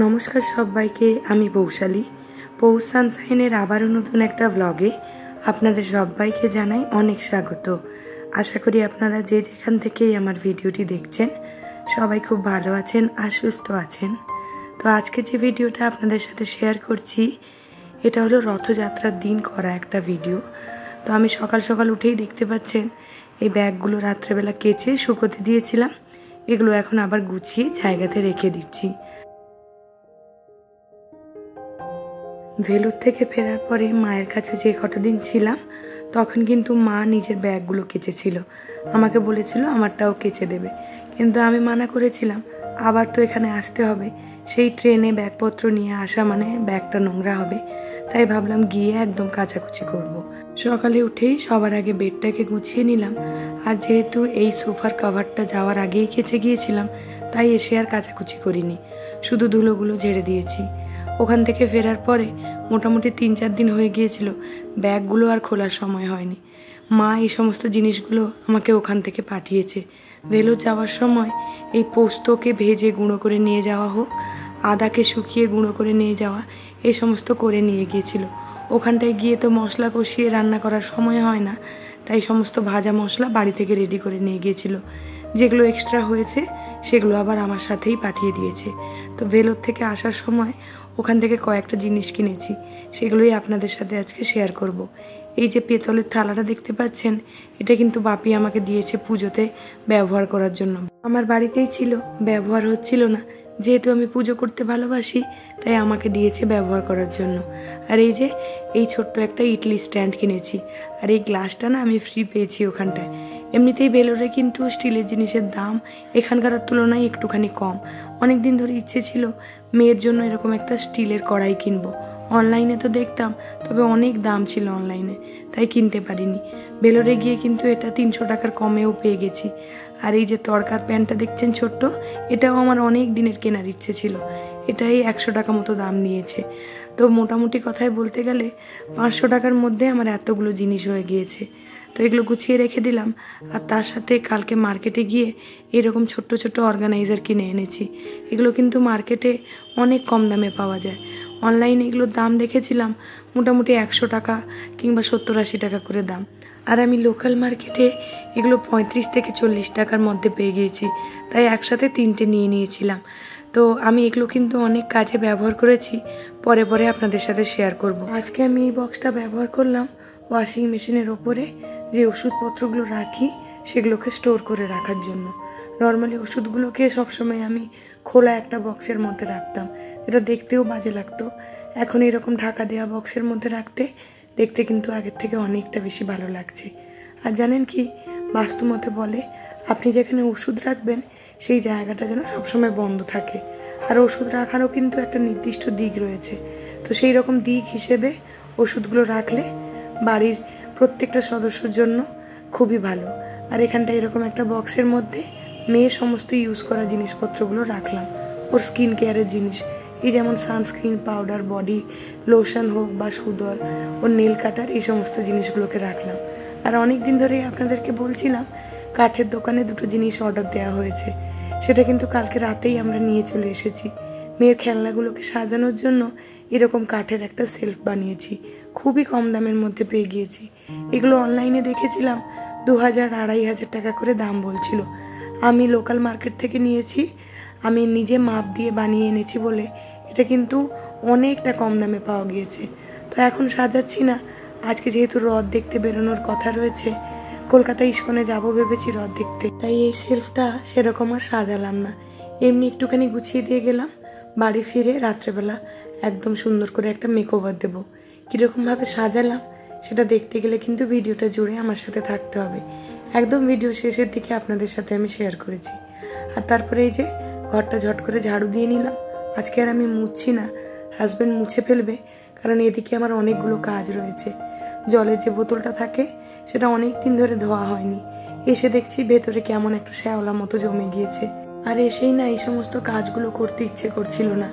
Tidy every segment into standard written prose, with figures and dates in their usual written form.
নমস্কার সবাইকে, আমি পৌশালী। পৌষ সানশাইনের আবারও নতুন একটা ব্লগে আপনাদের সবাইকে জানাই অনেক স্বাগত। আশা করি আপনারা যে যেখান থেকেই আমার ভিডিওটি দেখছেন সবাই খুব ভালো আছেন আর সুস্থ আছেন। তো আজকে যে ভিডিওটা আপনাদের সাথে শেয়ার করছি এটা হলো রথযাত্রার দিন করা একটা ভিডিও। তো আমি সকাল সকাল উঠেই দেখতে পাচ্ছেন এই ব্যাগগুলো রাত্রেবেলা কেচে শুকোতে দিয়েছিলাম, এগুলো এখন আবার গুছিয়ে জায়গাতে রেখে দিচ্ছি। ভেলোর থেকে ফেরার পরে মায়ের কাছে যে কটা দিন ছিলাম তখন কিন্তু মা নিজের ব্যাগগুলো কেচেছিল, আমাকে বলেছিল আমারটাও কেচে দেবে, কিন্তু আমি মানা করেছিলাম। আবার তো এখানে আসতে হবে, সেই ট্রেনে ব্যাগপত্র নিয়ে আসা মানে ব্যাগটা নোংরা হবে, তাই ভাবলাম গিয়ে একদম কাচাকুচি করব। সকালে উঠেই সবার আগে বেডটাকে গুছিয়ে নিলাম, আর যেহেতু এই সোফার কভারটা যাওয়ার আগেই কেচে গিয়েছিলাম তাই এসে আর কাচাকুচি করিনি, শুধু ধুলোগুলো ঝেড়ে দিয়েছি। ওখান থেকে ফেরার পরে মোটামুটি 3-4 দিন হয়ে গিয়েছিল, ব্যাগগুলো আর খোলার সময় হয়নি। মা এই সমস্ত জিনিসগুলো আমাকে ওখান থেকে পাঠিয়েছে। ভেলোর যাওয়ার সময় এই পোস্তকে ভেজে গুঁড়ো করে নিয়ে যাওয়া হোক, আদাকে শুকিয়ে গুঁড়ো করে নিয়ে যাওয়া, এই সমস্ত করে নিয়ে গিয়েছিল। ওখানটায় গিয়ে তো মশলা কষিয়ে রান্না করার সময় হয় না, তাই সমস্ত ভাজা মশলা বাড়ি থেকে রেডি করে নিয়ে গিয়েছিল। যেগুলো এক্সট্রা হয়েছে সেগুলো আবার আমার সাথেই পাঠিয়ে দিয়েছে। তো ভেলোর থেকে আসার সময় ওখান থেকে কয়েকটা জিনিস কিনেছি, সেগুলোই আপনাদের সাথে আজকে শেয়ার করব। এই যে পেতলের থালাটা দেখতে পাচ্ছেন, এটা কিন্তু বাপি আমাকে দিয়েছে পুজোতে ব্যবহার করার জন্য। আমার বাড়িতেই ছিল, ব্যবহার হচ্ছিল না, যেহেতু আমি পুজো করতে ভালোবাসি তাই আমাকে দিয়েছে ব্যবহার করার জন্য। আর এই যে এই ছোট্ট একটা ইডলি স্ট্যান্ড কিনেছি, আর এই গ্লাসটা না আমি ফ্রি পেয়েছি ওখানটায়। এমনিতেই ভেলোরে কিন্তু স্টিলের জিনিসের দাম এখানকার তুলনায় একটুখানি কম। অনেক দিন ধরে ইচ্ছে ছিল মেয়ের জন্য এরকম একটা স্টিলের কড়াই কিনবো। অনলাইনে তো দেখতাম, তবে অনেক দাম ছিল অনলাইনে, তাই কিনতে পারিনি। ভেলোরে গিয়ে কিন্তু এটা 300 টাকার কমেও পেয়ে গেছি। আর এই যে তরকার প্যানটা দেখছেন ছোট্ট, এটাও আমার অনেক দিনের কেনার ইচ্ছে ছিল, এটাই 100 টাকা মতো দাম নিয়েছে। তো মোটামুটি কথায় বলতে গেলে 500 টাকার মধ্যে আমার এতগুলো জিনিস হয়ে গিয়েছে। তো এগুলো গুছিয়ে রেখে দিলাম। আর তার সাথে কালকে মার্কেটে গিয়ে এরকম ছোট্ট ছোট্ট অর্গানাইজার কিনে এনেছি। এগুলো কিন্তু মার্কেটে অনেক কম দামে পাওয়া যায়। অনলাইনে এগুলোর দাম দেখেছিলাম মোটামুটি 100 টাকা কিংবা 70-80 টাকা করে দাম, আর আমি লোকাল মার্কেটে এগুলো 35 থেকে 40 টাকার মধ্যে পেয়ে গিয়েছি, তাই একসাথে 3টে নিয়ে নিয়েছিলাম। তো আমি এগুলো কিন্তু অনেক কাজে ব্যবহার করেছি, পরে পরে আপনাদের সাথে শেয়ার করব। আজকে আমি এই বক্সটা ব্যবহার করলাম ওয়াশিং মেশিনের ওপরে যে ওষুধপত্রগুলো রাখি সেগুলোকে স্টোর করে রাখার জন্য। নর্মালি ওষুধগুলোকে সবসময় আমি খোলা একটা বক্সের মধ্যে রাখতাম, যেটা দেখতেও বাজে লাগতো। এখন এরকম ঢাকা দেওয়া বক্সের মধ্যে রাখতে দেখতে কিন্তু আগের থেকে অনেকটা বেশি ভালো লাগছে। আর জানেন কি, বাস্তুমতে বলে আপনি যেখানে ওষুধ রাখবেন সেই জায়গাটা যেন সবসময় বন্ধ থাকে। আর ওষুধ রাখারও কিন্তু একটা নির্দিষ্ট দিক রয়েছে, তো সেই রকম দিক হিসেবে ওষুধগুলো রাখলে বাড়ির প্রত্যেকটা সদস্যর জন্য খুবই ভালো। আর এখানটা এরকম একটা বক্সের মধ্যে মেয়ের সমস্ত ইউজ করা জিনিসপত্রগুলো রাখলাম, ওর স্কিন কেয়ারের জিনিস, এই যেমন সানস্ক্রিন, পাউডার, বডি লোশন হোক বা সুদর, ওর নেল কাটার, এই সমস্ত জিনিসগুলোকে রাখলাম। আর অনেক দিন ধরে আপনাদেরকে বলছিলাম কাঠের দোকানে 2টো জিনিস অর্ডার দেওয়া হয়েছে, সেটা কিন্তু কালকে রাতেই আমরা নিয়ে চলে এসেছি। মেয়ের খেলনাগুলোকে সাজানোর জন্য এরকম কাঠের একটা সেলফ বানিয়েছি, খুবই কম দামের মধ্যে পেয়ে গিয়েছি। এগুলো অনলাইনে দেখেছিলাম 2000-2500 টাকা করে দাম বলছিল। আমি লোকাল মার্কেট থেকে নিয়েছি, আমি নিজে মাপ দিয়ে বানিয়ে এনেছি বলে এটা কিন্তু অনেকটা কম দামে পাওয়া গিয়েছে। তো এখন সাজাচ্ছি না, আজকে যেহেতু রথ দেখতে বেরোনোর কথা রয়েছে, কলকাতা ইস্কনে যাবো ভেবেছি রথ দেখতে, তাই এই সেলফটা সেরকম আর সাজালাম না, এমনি একটুখানি গুছিয়ে দিয়ে গেলাম। বাড়ি ফিরে রাত্রেবেলা একদম সুন্দর করে একটা মেকওভার দেবো। কীরকমভাবে সাজালাম সেটা দেখতে গেলে কিন্তু ভিডিওটা জুড়ে আমার সাথে থাকতে হবে। একদম ভিডিও শেষের দিকে আপনাদের সাথে আমি শেয়ার করেছি। আর তারপরে এই যে ঘরটা ঝট করে ঝাড়ু দিয়ে নিলাম। আজকে আর আমি মুছছি না, হাজব্যান্ড মুছে ফেলবে, কারণ এদিকে আমার অনেকগুলো কাজ রয়েছে। জলের যে বোতলটা থাকে সেটা অনেক দিন ধরে ধোয়া হয়নি, এসে দেখছি ভেতরে কেমন একটা শ্যাওলা মতো জমে গিয়েছে। আর এসেই না এই সমস্ত কাজগুলো করতে ইচ্ছে করছিল না।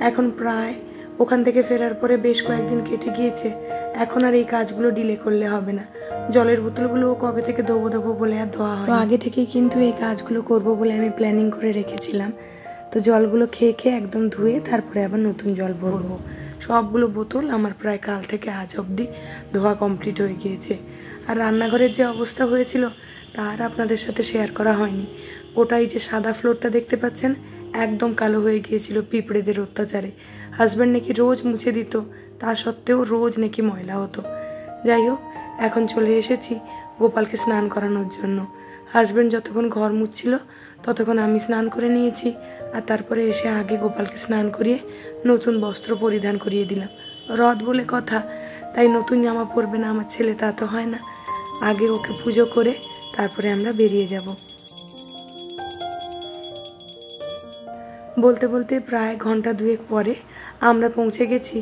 এখন প্রায় ওখান থেকে ফেরার পরে বেশ কয়েকদিন কেটে গিয়েছে, এখন আর এই কাজগুলো ডিলে করলে হবে না। জলের বোতলগুলোও কবে থেকে ধোবো বলে আর ধোয়া হয়। তো আগে থেকেই কিন্তু এই কাজগুলো করব বলে আমি প্ল্যানিং করে রেখেছিলাম। তো জলগুলো খেয়ে খেয়ে একদম ধুয়ে তারপরে আবার নতুন জল ভরবো। সবগুলো বোতল আমার প্রায় কাল থেকে আজ অবধি ধোয়া কমপ্লিট হয়ে গিয়েছে। আর রান্নাঘরের যে অবস্থা হয়েছিল তা আর আপনাদের সাথে শেয়ার করা হয়নি। ওটাই যে সাদা ফ্লোরটা দেখতে পাচ্ছেন একদম কালো হয়ে গিয়েছিল পিঁপড়েদের অত্যাচারে। হাজব্যান্ড নাকি রোজ মুছে দিত, তা সত্ত্বেও রোজ নাকি ময়লা হতো। যাই হোক, এখন চলে এসেছি গোপালকে স্নান করানোর জন্য। হাজব্যান্ড যতক্ষণ ঘর মুছছিল ততক্ষণ আমি স্নান করে নিয়েছি, আর তারপরে এসে আগে গোপালকে স্নান করিয়ে নতুন বস্ত্র পরিধান করিয়ে দিলাম। রথ বলে কথা, তাই নতুন জামা পরবে না আমার ছেলে তা তো হয় না। আগে ওকে পুজো করে তারপরে আমরা বেরিয়ে যাব। বলতে বলতে প্রায় ঘন্টা দুয়েক পরে আমরা পৌঁছে গেছি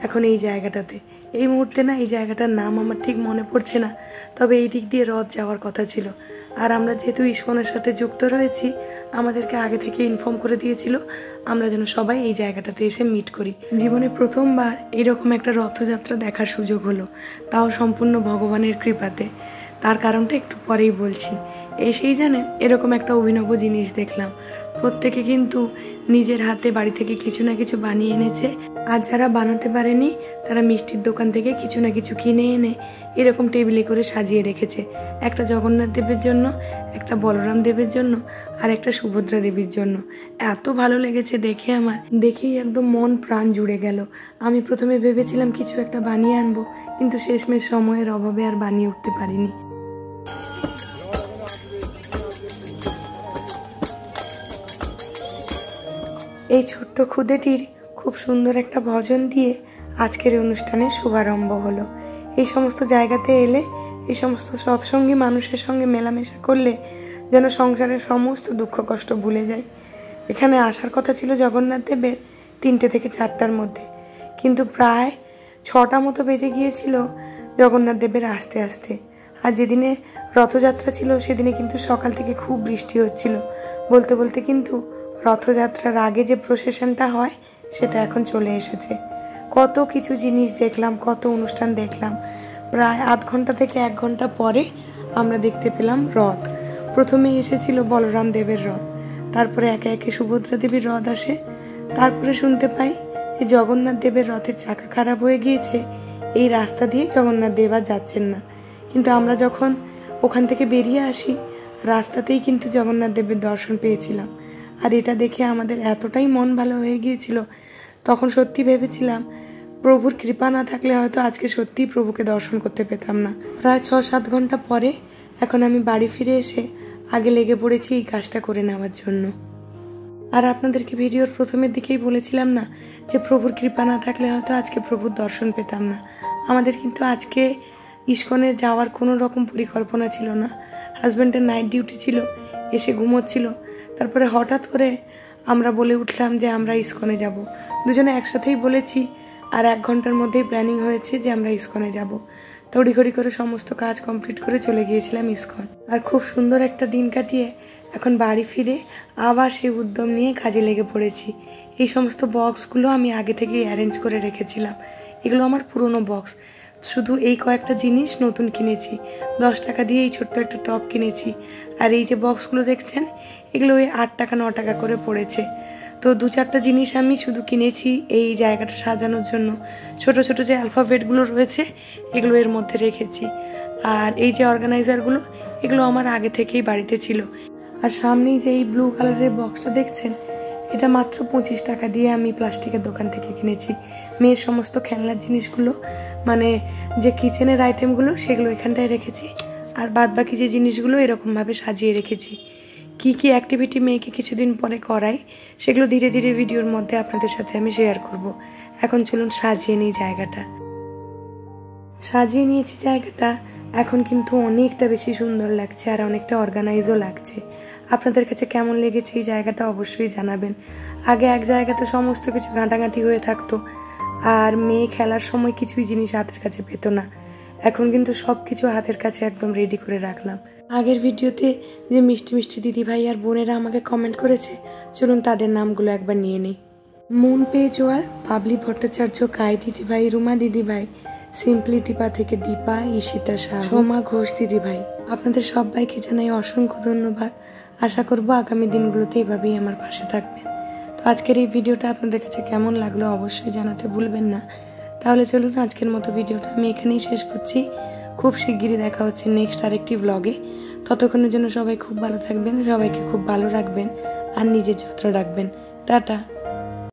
এখন এই জায়গাটাতে। এই মুহূর্তে না এই জায়গাটার নাম আমার ঠিক মনে পড়ছে না, তবে এই দিক দিয়ে রথ যাওয়ার কথা ছিল। আর আমরা যেহেতু ইস্কনের সাথে যুক্ত রয়েছি, আমাদেরকে আগে থেকে ইনফর্ম করে দিয়েছিল আমরা যেন সবাই এই জায়গাটাতে এসে মিট করি। জীবনে প্রথমবার এরকম একটা রথযাত্রা দেখার সুযোগ হলো, তাও সম্পূর্ণ ভগবানের কৃপাতে। তার কারণটা একটু পরেই বলছি। এসেই জানেন এরকম একটা অভিনব জিনিস দেখলাম। প্রত্যেকে কিন্তু নিজের হাতে বাড়ি থেকে কিছু না কিছু বানিয়ে এনেছে, আর যারা বানাতে পারেনি তারা মিষ্টির দোকান থেকে কিছু না কিছু কিনে এনে এরকম টেবিলে করে সাজিয়ে রেখেছে। একটা জগন্নাথ দেবের জন্য, একটা বলরাম দেবের জন্য, আর একটা সুভদ্রা দেবীর জন্য। এত ভালো লেগেছে দেখে, আমার দেখেই একদম মন প্রাণ জুড়ে গেল। আমি প্রথমে ভেবেছিলাম কিছু একটা বানিয়ে আনবো, কিন্তু শেষমেশ সময়ের অভাবে আর বানিয়ে উঠতে পারিনি। এই ছোট্ট খুদেটির খুব সুন্দর একটা ভজন দিয়ে আজকের অনুষ্ঠানের শুভারম্ভ হলো। এই সমস্ত জায়গাতে এলে, এই সমস্ত সৎসঙ্গী মানুষের সঙ্গে মেলামেশা করলে যেন সংসারের সমস্ত দুঃখ কষ্ট ভুলে যায়। এখানে আসার কথা ছিল জগন্নাথ দেবের 3টে থেকে 4টার মধ্যে, কিন্তু প্রায় 6টা মতো বেজে গিয়েছিল জগন্নাথ দেবের আসতে আসতে। আর যেদিনে রথযাত্রা ছিল সেদিনে কিন্তু সকাল থেকে খুব বৃষ্টি হচ্ছিল। বলতে বলতে কিন্তু রথযাত্রার আগে যে প্রসেশনটা হয় সেটা এখন চলে এসেছে। কত কিছু জিনিস দেখলাম, কত অনুষ্ঠান দেখলাম। প্রায় আধ ঘন্টা থেকে 1 ঘন্টা পরে আমরা দেখতে পেলাম রথ। প্রথমে এসেছিল বলরাম দেবের রথ, তারপরে একে একে সুভদ্রা দেবীর রথ আসে। তারপরে শুনতে পাই যে জগন্নাথ দেবের রথের চাকা খারাপ হয়ে গিয়েছে, এই রাস্তা দিয়ে জগন্নাথ দেব আর যাচ্ছেন না। কিন্তু আমরা যখন ওখান থেকে বেরিয়ে আসি রাস্তাতেই কিন্তু জগন্নাথ দেবের দর্শন পেয়েছিলাম। আর এটা দেখে আমাদের এতটাই মন ভালো হয়ে গিয়েছিল, তখন সত্যি ভেবেছিলাম প্রভুর কৃপা না থাকলে হয়তো আজকে সত্যিই প্রভুকে দর্শন করতে পেতাম না। প্রায় 6-7 ঘন্টা পরে এখন আমি বাড়ি ফিরে এসে আগে লেগে পড়েছি এই কাজটা করে নেওয়ার জন্য। আর আপনাদেরকে ভিডিওর প্রথমের দিকেই বলেছিলাম না যে প্রভুর কৃপা না থাকলে হয়তো আজকে প্রভুর দর্শন পেতাম না। আমাদের কিন্তু আজকে ইস্কনে যাওয়ার কোনো রকম পরিকল্পনা ছিল না। হাজব্যান্ডের নাইট ডিউটি ছিল, এসে ঘুমোচ্ছিল। তারপরে হঠাৎ করে আমরা বলে উঠলাম যে আমরা ইস্কনে যাব। দুজনে একসাথেই বলেছি, আর 1 ঘন্টার মধ্যেই প্ল্যানিং হয়েছে যে আমরা ইস্কনে যাব। তড়িঘড়ি করে সমস্ত কাজ কমপ্লিট করে চলে গিয়েছিলাম ইস্কন। আর খুব সুন্দর একটা দিন কাটিয়ে এখন বাড়ি ফিরে আবার সেই উদ্যম নিয়ে কাজে লেগে পড়েছি। এই সমস্ত বক্সগুলো আমি আগে থেকেই অ্যারেঞ্জ করে রেখেছিলাম। এগুলো আমার পুরনো বক্স, শুধু এই কয়েকটা জিনিস নতুন কিনেছি। 10 টাকা দিয়ে এই ছোট্ট একটা টপ কিনেছি। আর এই যে বক্সগুলো দেখছেন এগুলো ওই 8 টাকা 9 টাকা করে পড়েছে। তো 2-4টা জিনিস আমি শুধু কিনেছি এই জায়গাটা সাজানোর জন্য। ছোট ছোট যে অ্যালফাবেটগুলো রয়েছে এগুলো এর মধ্যে রেখেছি। আর এই যে অর্গানাইজারগুলো এগুলো আমার আগে থেকেই বাড়িতে ছিল। আর সামনেই যে এই ব্লু কালারের বক্সটা দেখছেন এটা মাত্র 25 টাকা দিয়ে আমি প্লাস্টিকের দোকান থেকে কিনেছি। মেয়ের সমস্ত খেলনার জিনিসগুলো, মানে যে কিচেনের আইটেমগুলো সেগুলো এখানটায় রেখেছি। আর বাদ বাকি যে জিনিসগুলো এরকমভাবে সাজিয়ে রেখেছি। কি কি অ্যাক্টিভিটি মেয়েকে কিছুদিন পরে করাই সেগুলো ধীরে ধীরে ভিডিওর মধ্যে আপনাদের সাথে আমি শেয়ার করব। এখন চলুন সাজিয়ে নিই জায়গাটা। সাজিয়ে নিয়েছি জায়গাটা, এখন কিন্তু অনেকটা বেশি সুন্দর লাগছে আর অনেকটা অর্গানাইজও লাগছে। আপনাদের কাছে কেমন লেগেছে এই জায়গাটা অবশ্যই জানাবেন। আগে এক জায়গাতে সমস্ত কিছু ঘাঁটাঘাঁটি হয়ে থাকতো, আর মেয়ে খেলার সময় কিছুই জিনিস হাতের কাছে পেতো না। এখন কিন্তু সব কিছু হাতের কাছে একদম রেডি করে রাখলাম। আগের ভিডিওতে যে মিষ্টি মিষ্টি দিদিভাই আর বোনেরা আমাকে কমেন্ট করেছে, চলুন তাদের নামগুলো একবার নিয়ে নিই। মন পেজওয়াল, বাবলি ভট্টাচার্য, কাই দিদিভাই, রুমা দিদিভাই, সিম্পলি দীপা থেকে দীপা, ঈশিতা শাহ, সোমা ঘোষ দিদিভাই, আপনাদের সবাইকে জানাই অসংখ্য ধন্যবাদ। আশা করব আগামী দিনগুলোতে এভাবেই আমার পাশে থাকবেন। আজকের এই ভিডিওটা আপনাদের কাছে কেমন লাগলো অবশ্যই জানাতে ভুলবেন না। তাহলে চলুন আজকের মতো ভিডিওটা আমি এখানেই শেষ করছি। খুব শিগগিরই দেখা হচ্ছে নেক্সট আরেকটি ব্লগে। ততক্ষণের জন্য সবাই খুব ভালো থাকবেন, সবাইকে খুব ভালো রাখবেন আর নিজের যত্ন রাখবেন। টাটা।